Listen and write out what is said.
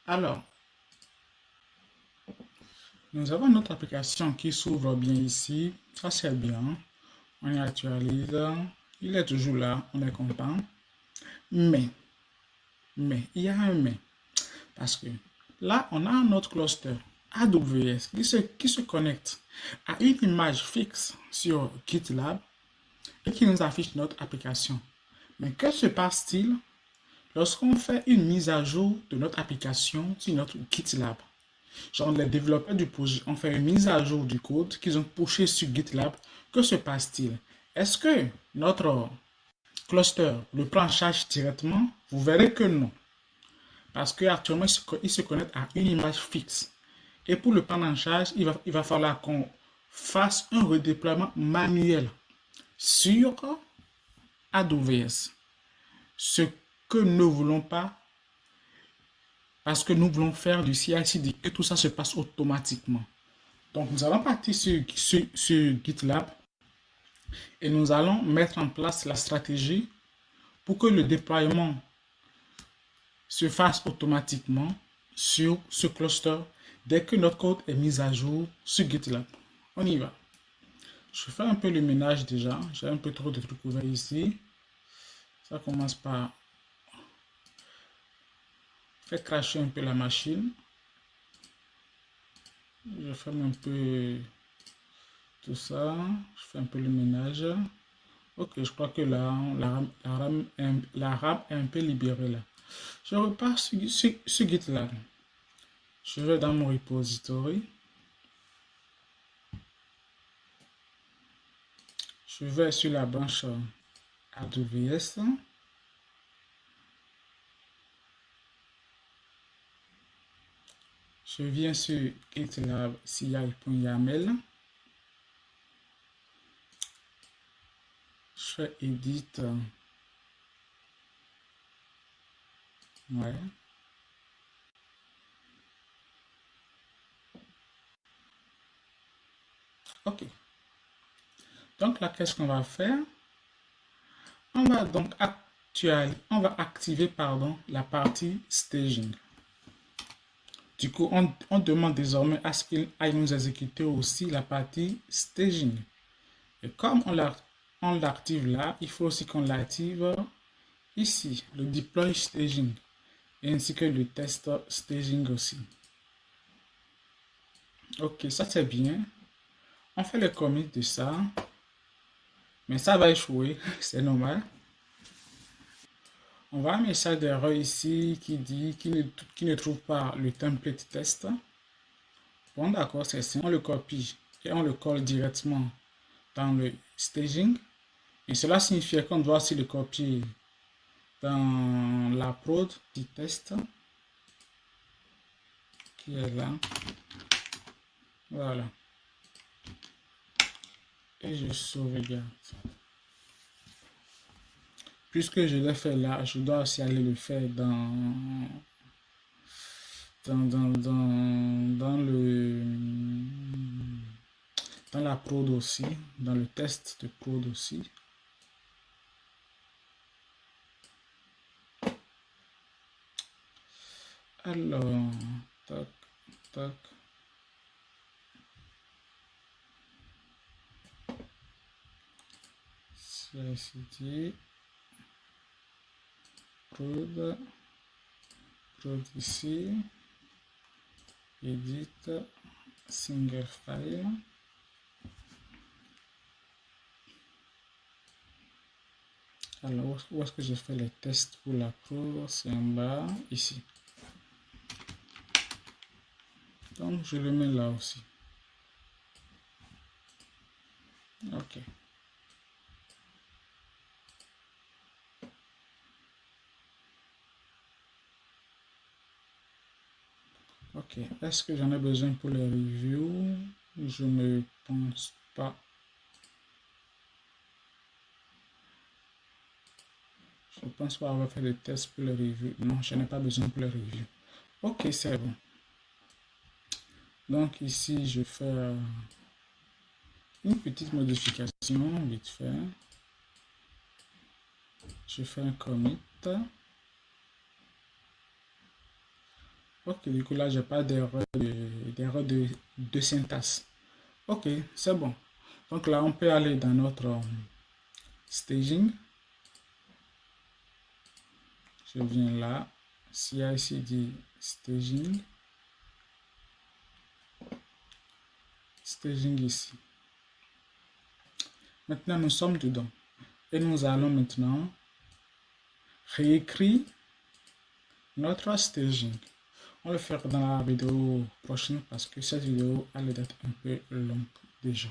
Alors, nous avons notre application qui s'ouvre bien ici. Ça, c'est bien. On y actualise. Il est toujours là. On est content. Mais, il y a un mais. Parce que là, on a un autre cluster AWS qui se connecte à une image fixe sur GitLab et qui nous affiche notre application. Mais que se passe-t-il lorsqu'on fait une mise à jour de notre application sur notre GitLab? Genre, les développeurs du projet ont fait une mise à jour du code qu'ils ont pushé sur GitLab. Que se passe-t-il? Est-ce que notre cluster le prend en charge directement? Vous verrez que non. Parce qu'actuellement, il se connecte à une image fixe. Et pour le prendre en charge, il va falloir qu'on fasse un redéploiement manuel sur AWS. Ce que nous ne voulons pas, parce que nous voulons faire du CI/CD, que tout ça se passe automatiquement. Donc, nous allons partir sur GitLab et nous allons mettre en place la stratégie pour que le déploiement se fasse automatiquement sur ce cluster dès que notre code est mis à jour sur GitLab. On y va. Je fais un peu le ménage déjà. J'ai un peu trop de trucs ouverts ici. Ça commence par faire cracher un peu la machine. Je ferme un peu tout ça. Je fais un peu le ménage. Ok, je crois que là, la RAM est un peu libérée là. Je repars sur GitLab. Je vais dans mon repository. Je vais sur la branche AWS. Je viens sur GitLab CI.yaml. Je fais Edit. Ouais. Ok. Donc là, qu'est-ce qu'on va faire? On va donc activer la partie staging. Du coup, on demande désormais à ce qu'il aille nous exécuter aussi la partie staging. Et comme on l'active là, il faut aussi qu'on l'active ici, le deploy staging, ainsi que le test staging aussi. Ok, ça c'est bien. On fait le commit de ça, mais ça va échouer, c'est normal. On voit un message d'erreur ici qui dit qu'il ne trouve pas le template test. Bon, d'accord, c'est ça. On le copie et on le colle directement dans le staging. Et cela signifie qu'on doit aussi le copier dans la prod du test qui est là. Voilà. Et je sauvegarde. Puisque je l'ai fait là, je dois aussi aller le faire dans la prod aussi, dans le test de prod aussi. Alors, tac, tac. CI/CD, prod ici, edit, single file. Alors, où est-ce que je fais les tests pour la prod? C'est en bas, ici. Donc, je le mets là aussi. Ok. Ok. Est-ce que j'en ai besoin pour les reviews? Je ne pense pas. Je pense pas avoir fait des tests pour les reviews. Non, je n'ai pas besoin pour les reviews. Ok, c'est bon. Donc ici, je fais une petite modification, vite fait. Je fais un commit. Ok, du coup là, j'ai pas d'erreur de syntaxe. Ok, c'est bon. Donc là, on peut aller dans notre staging. Je viens là, CI/CD staging. Staging ici. Maintenant, nous sommes dedans. Et nous allons maintenant réécrire notre staging. On va le faire dans la vidéo prochaine parce que cette vidéo allait être un peu longue déjà.